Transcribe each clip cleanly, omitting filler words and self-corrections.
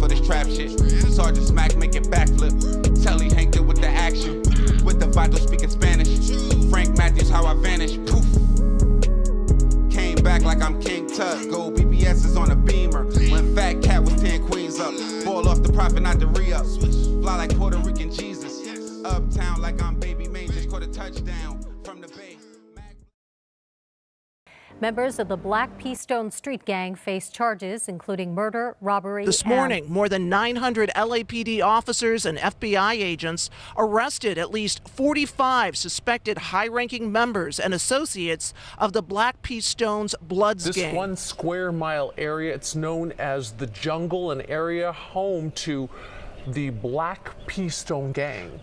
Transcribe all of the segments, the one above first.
for this trap shit. Sergeant Smack make it backflip. Telly Hank did with the action. With the Vato speaking Spanish. Frank Matthews, how I vanish. Poof. Came back like I'm King Tut. Gold BBS is on a beamer. When Fat Cat was 10 queens up. Ball off the profit, not the re-up. Fly like Puerto Rican Jesus. Uptown like I'm Baby Maine. Just caught a touchdown from the Bay. Members of the Black Keystone Street Gang face charges including murder, robbery. This morning, more than 900 LAPD officers and FBI agents arrested at least 45 suspected high-ranking members and associates of the Black Keystone's Bloods gang. This 1 square mile area, it's known as the Jungle, an area home to the Black Keystone gang.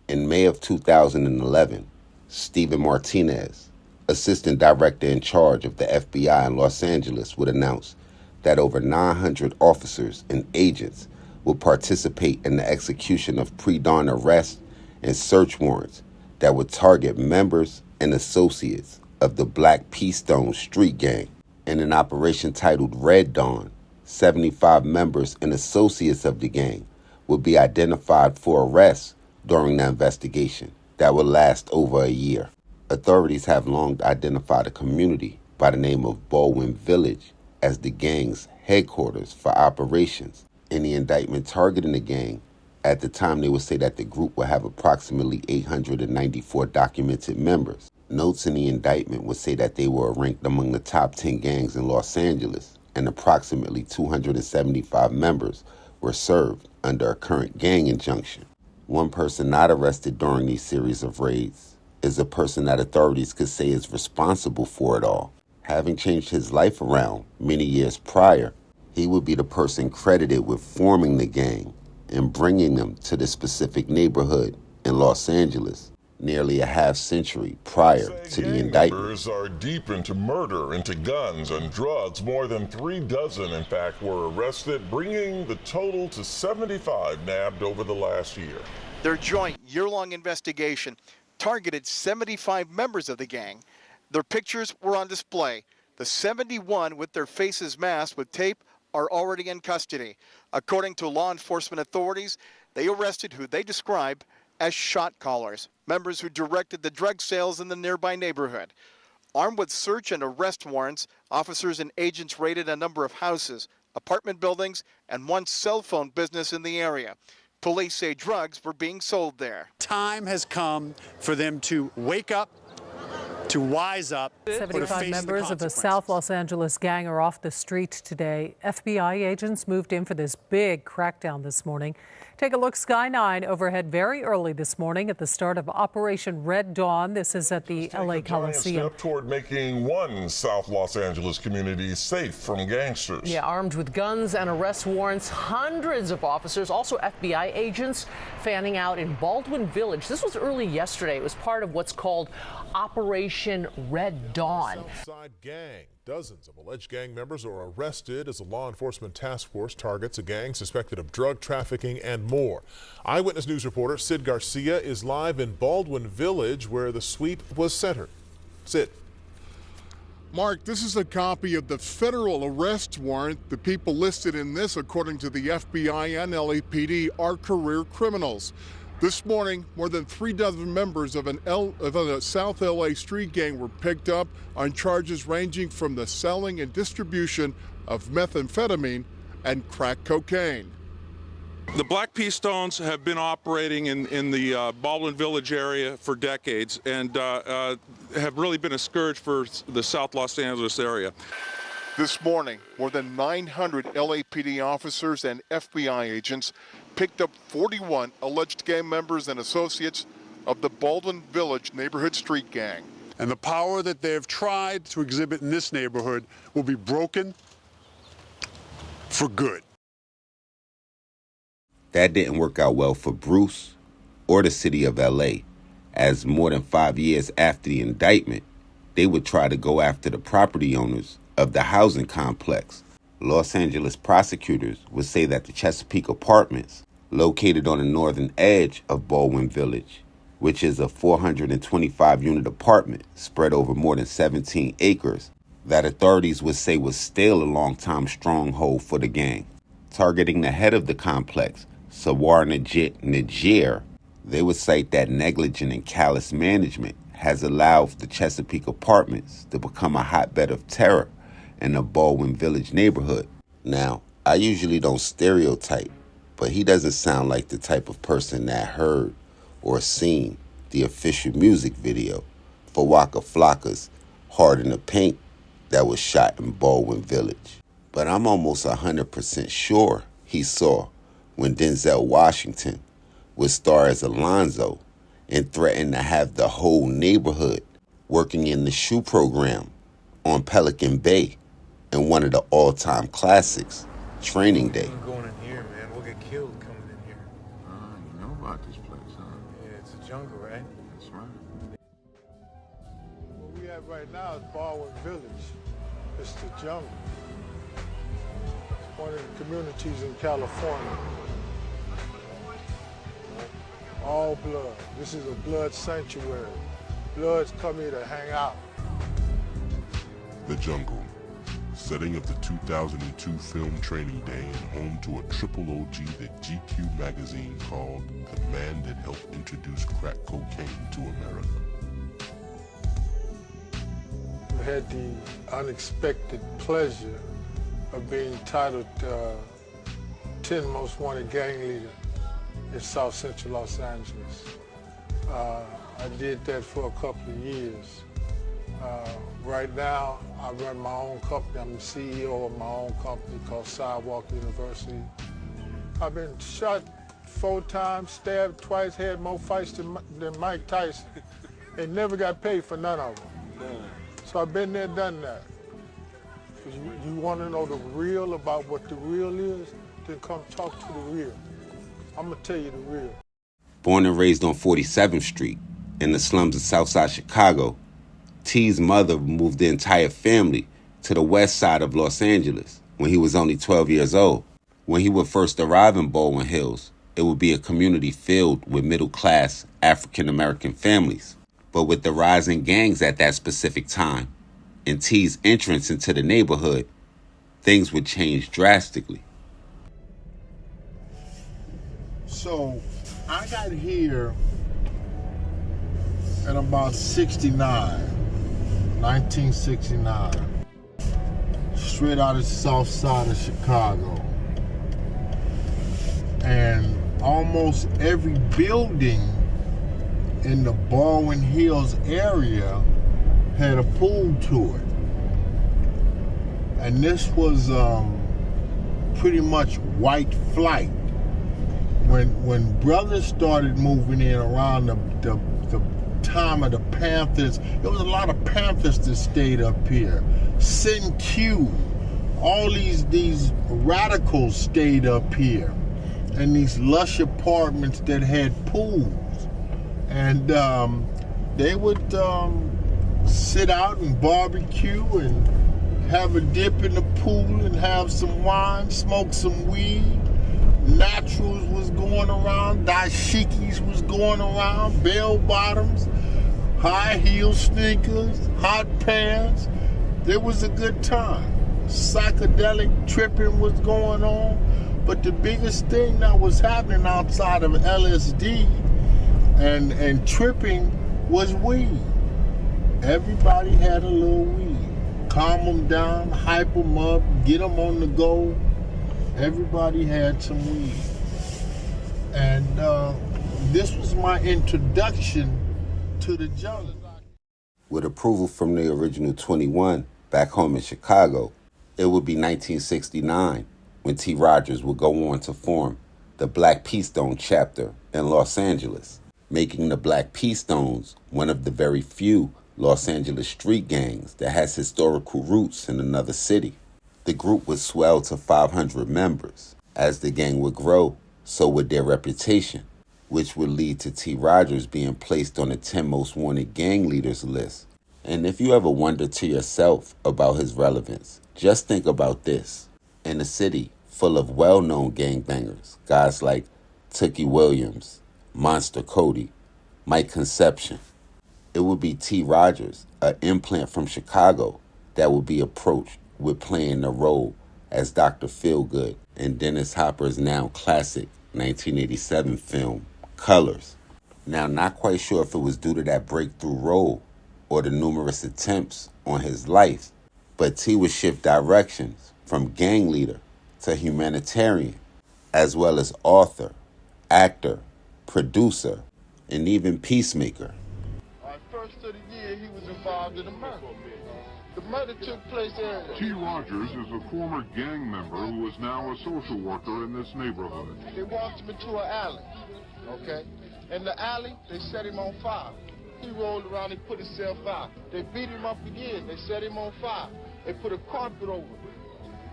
In May of 2011, Stephen Martinez, assistant director in charge of the FBI in Los Angeles, would announce that over 900 officers and agents would participate in the execution of pre-dawn arrests and search warrants that would target members and associates of the Black Keystone Street Gang. In an operation titled Red Dawn, 75 members and associates of the gang would be identified for arrest during the investigation that will last over a year. Authorities have long identified a community by the name of Baldwin Village as the gang's headquarters for operations. In the indictment targeting the gang, at the time they would say that the group would have approximately 894 documented members. Notes in the indictment would say that they were ranked among the top 10 gangs in Los Angeles, and approximately 275 members were served under a current gang injunction. One person not arrested during these series of raids is a person that authorities could say is responsible for it all. Having changed his life around many years prior, he would be the person credited with forming the gang and bringing them to this specific neighborhood in Los Angeles nearly a half century prior to the indictment. Members are deep into murder, into guns and drugs. More than 36, in fact, were arrested, bringing the total to 75 nabbed over the last year. Their joint year-long investigation targeted 75 members of the gang. Their pictures were on display. The 71 with their faces masked with tape are already in custody. According to law enforcement authorities, they arrested who they describe as shot callers, members who directed the drug sales in the nearby neighborhood. Armed with search and arrest warrants, officers and agents raided a number of houses, apartment buildings, and one cell phone business in the area. Police say drugs were being sold there. Time has come for them to wake up, to wise up. 75 members of the South Los Angeles gang are off the street today. FBI agents moved in for this big crackdown this morning. Take a look, Sky 9 overhead very early this morning at the start of Operation Red Dawn. This is at the LA Coliseum. Step toward making one South Los Angeles community safe from gangsters. Yeah, armed with guns and arrest warrants, hundreds of officers, also FBI agents, fanning out in Baldwin Village. This was early yesterday. It was part of what's called Operation Red Dawn. Southside gang. Dozens of alleged gang members are arrested as a law enforcement task force targets a gang suspected of drug trafficking and more. Eyewitness News reporter Sid Garcia is live in Baldwin Village where the sweep was centered. Sid. Mark, this is a copy of the federal arrest warrant. The people listed in this, according to the FBI and LAPD, are career criminals. This morning, more than 36 members of a South LA street gang were picked up on charges ranging from the selling and distribution of methamphetamine and crack cocaine. The Black Keystones have been operating in the Baldwin Village area for decades and have really been a scourge for the South Los Angeles area. This morning, more than 900 LAPD officers and FBI agents picked up 41 alleged gang members and associates of the Baldwin Village neighborhood street gang. And the power that they have tried to exhibit in this neighborhood will be broken for good. That didn't work out well for Bruce or the city of LA, as more than 5 years after the indictment, they would try to go after the property owners of the housing complex. Los Angeles prosecutors would say that the Chesapeake Apartments, located on the northern edge of Baldwin Village, which is a 425-unit apartment spread over more than 17 acres, that authorities would say was still a long-time stronghold for the gang. Targeting the head of the complex, Sawar Niger, they would cite that negligent and callous management has allowed the Chesapeake Apartments to become a hotbed of terror in the Baldwin Village neighborhood. Now, I usually don't stereotype, but he doesn't sound like the type of person that heard or seen the official music video for Waka Flocka's Hard in the Paint that was shot in Baldwin Village. But I'm almost 100% sure he saw when Denzel Washington would star as Alonzo and threatened to have the whole neighborhood working in the shoe program on Pelican Bay in one of the all-time classics, Training Day. Going in here, man. We'll get killed coming in here. You know about this place, huh? Yeah, it's a jungle, right? That's right. What we have right now is Baldwin Village. It's the jungle. It's one of the communities in California. All blood. This is a blood sanctuary. Bloods come here to hang out. The Jungle, setting of the 2002 film Training Day and home to a triple OG that GQ magazine called the man that helped introduce crack cocaine to America. We had the unexpected pleasure of being titled 10 Most Wanted Gang Leader in South Central Los Angeles. I did that for a couple of years. Right now, I run my own company. I'm the CEO of my own company called Sidewalk University. I've been shot 4 times, stabbed twice, had more fights than Mike Tyson, and never got paid for none of them. So I've been there, done that. If you want to know the real about what the real is, then come talk to the real. I'm going to tell you the real. Born and raised on 47th Street in the slums of Southside Chicago, T's mother moved the entire family to the west side of Los Angeles when he was only 12 years old. When he would first arrive in Baldwin Hills, it would be a community filled with middle-class African-American families. But with the rise in gangs at that specific time and T's entrance into the neighborhood, things would change drastically. So I got here at about 1969, straight out of the south side of Chicago. And almost every building in the Baldwin Hills area had a pool to it. And this was pretty much white flight. When brothers started moving in around the time of the Panthers, there was a lot of Panthers that stayed up here. Sin Q, all these radicals stayed up here, and these lush apartments that had pools, and they would sit out and barbecue and have a dip in the pool and have some wine, smoke some weed. Naturals was going around, dashikis was going around, bell bottoms, high heel sneakers, hot pants. It was a good time. Psychedelic tripping was going on. But the biggest thing that was happening outside of LSD and tripping was weed. Everybody had a little weed. Calm them down, hype them up, get them on the go. Everybody had some weed. And this was my introduction to the jungle. With approval from the original 21 back home in Chicago, it would be 1969 when T. Rodgers would go on to form the Black P. Stone chapter in Los Angeles, making the Black P. Stones one of the very few Los Angeles street gangs that has historical roots in another city. The group would swell to 500 members. As the gang would grow, so would their reputation, which would lead to T. Rodgers being placed on the 10 Most Wanted Gang Leaders list. And if you ever wonder to yourself about his relevance, just think about this. In a city full of well-known gangbangers, guys like Tookie Williams, Monster Cody, Mike Conception, it would be T. Rodgers, an implant from Chicago, that would be approached with playing the role as Dr. Feelgood in Dennis Hopper's now classic 1987 film, Colors. Now, not quite sure if it was due to that breakthrough role or the numerous attempts on his life, but T would shift directions from gang leader to humanitarian, as well as author, actor, producer, and even peacemaker. First of the year, he was involved in a murder. The murder took place there. T. Rodgers is a former gang member who is now a social worker in this neighborhood. They walked him into an alley, okay? In the alley, they set him on fire. He rolled around, he put himself out. They beat him up again, they set him on fire. They put a carpet over him.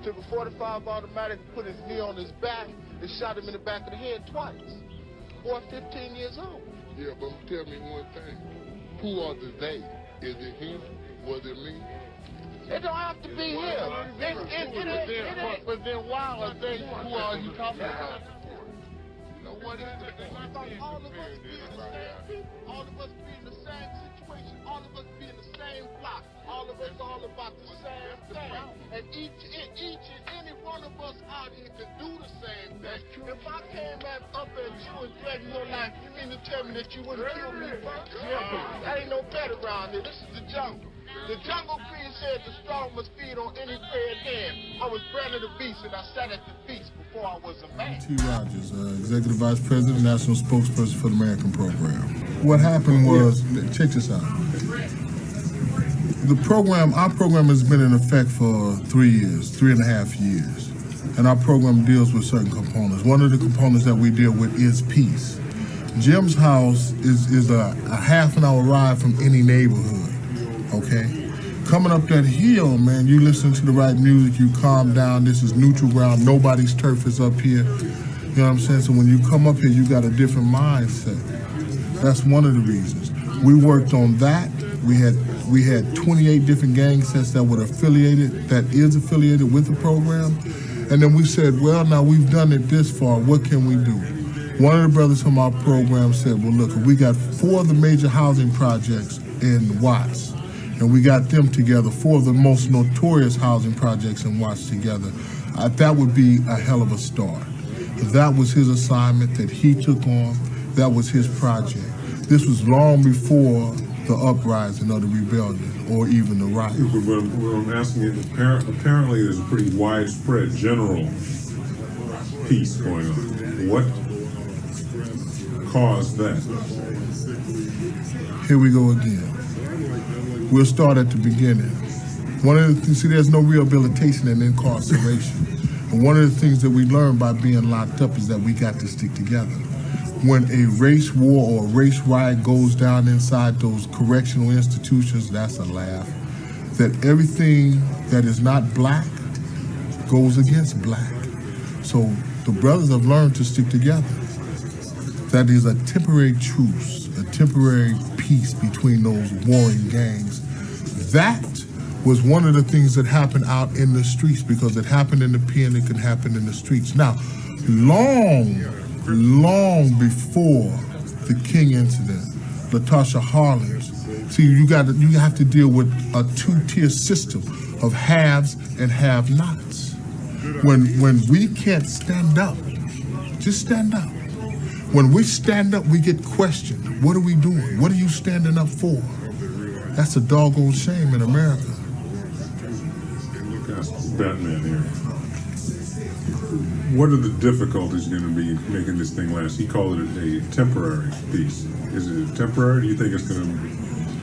Took a 45 automatic, put his knee on his back, and shot him in the back of the head twice. Boy, 15 years old. Yeah, but tell me one thing. Who are the they? Is it him? Was it me? It don't have to be him. But then why are they? Who are you talking about? You know what? All of us be in the same people. All of us be in the same situation. All of us be in the same block. All of us all about the same thing. And each and any one of us out here can do the same thing. If I came up at you and threatened your life, you mean to tell me that you wouldn't kill me first? That ain't no bet around here. This is the jungle. The jungle queen said the strong must feed on any fed hand. I was branded a beast and I sat at the feast before I was a man. T. Rodgers, Executive Vice President, National Spokesperson for the American Program. What happened was, check this out. Our program has been in effect for 3.5 years. And our program deals with certain components. One of the components that we deal with is peace. Jim's house is a half an hour ride from any neighborhood. Okay, coming up that hill, man, you listen to the right music, you calm down. This is neutral ground. Nobody's turf is up here. You know what I'm saying? So when you come up here, you got a different mindset. That's one of the reasons. We worked on that. We had 28 different gang sets that is affiliated with the program. And then we said, well, now we've done it this far. What can we do? One of the brothers from our program said, well, look, we got 4 of the major housing projects in Watts. And we got them together, 4 of the most notorious housing projects in Watts together. That would be a hell of a start. That was his assignment that he took on. That was his project. This was long before the uprising or the rebellion or even the riot. What I'm asking you, apparently there's a pretty widespread general peace going on. What caused that? Here we go again. We'll start at the beginning. One of the things, there's no rehabilitation and incarceration. And one of the things that we learned by being locked up is that we got to stick together. When a race war or a race riot goes down inside those correctional institutions, that's a laugh. That everything that is not black goes against black. So the brothers have learned to stick together. That is a temporary truce, a temporary peace between those warring gangs. That was one of the things that happened out in the streets, because it happened in the pen, it can happen in the streets. Now, long before the King incident, Latasha Harlins, see, you have to deal with a 2-tier system of haves and have-nots. When we can't stand up, just stand up. When we stand up, we get questioned. What are we doing? What are you standing up for? That's a doggone shame in America. Look at Batman here. What are the difficulties going to be making this thing last? He called it a temporary peace. Is it temporary? Do you think it's going to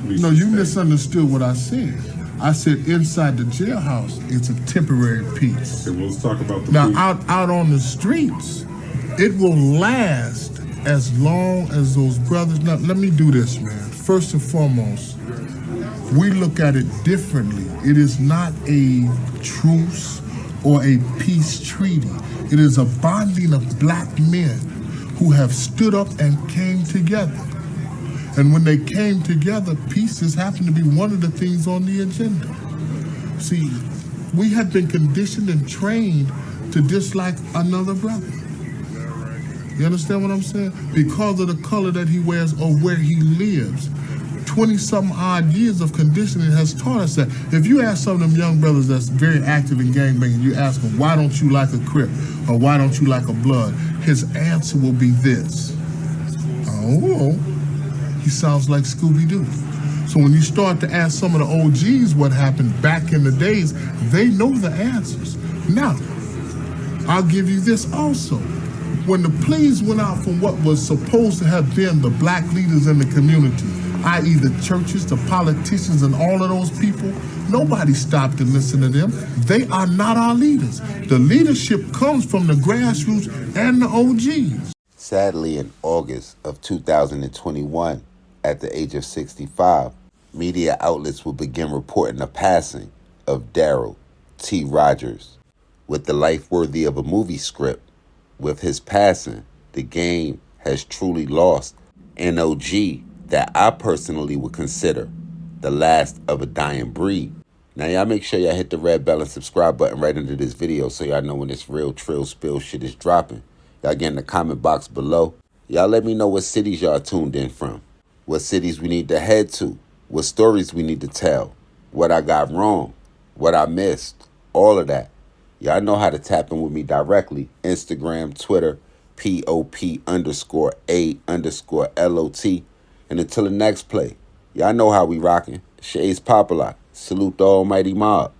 be? No, you misunderstood what I said. I said inside the jailhouse, it's a temporary peace. Okay, well, let's talk about the now peace. out on the streets, it will last as long as those brothers. Now, let me do this, man. First and foremost, we look at it differently. It is not a truce or a peace treaty. It is a bonding of black men who have stood up and came together. And when they came together, peace has happened to be one of the things on the agenda. See, we had been conditioned and trained to dislike another brother. You understand what I'm saying? Because of the color that he wears or where he lives. 20-something odd years of conditioning has taught us that. If you ask some of them young brothers that's very active in gangbanging, you ask them, why don't you like a Crip or why don't you like a Blood? His answer will be this. Oh, he sounds like Scooby-Doo. So when you start to ask some of the OGs what happened back in the days, they know the answers. Now, I'll give you this also. When the pleas went out from what was supposed to have been the black leaders in the community, i.e. the churches, the politicians, and all of those people, nobody stopped to listen to them. They are not our leaders. The leadership comes from the grassroots and the OGs. Sadly, in August of 2021, at the age of 65, media outlets will begin reporting the passing of Darryl T. Rodgers. With the life worthy of a movie script, with his passing, the game has truly lost an OG that I personally would consider the last of a dying breed. Now, y'all make sure y'all hit the red bell and subscribe button right under this video so y'all know when this real trill spill shit is dropping. Y'all get in the comment box below. Y'all let me know what cities y'all tuned in from, what cities we need to head to, what stories we need to tell, what I got wrong, what I missed, all of that. Y'all know how to tap in with me directly. Instagram, Twitter, POP_A_LOT. And until the next play, y'all know how we rocking. Shades Popalot. Salute the almighty mob.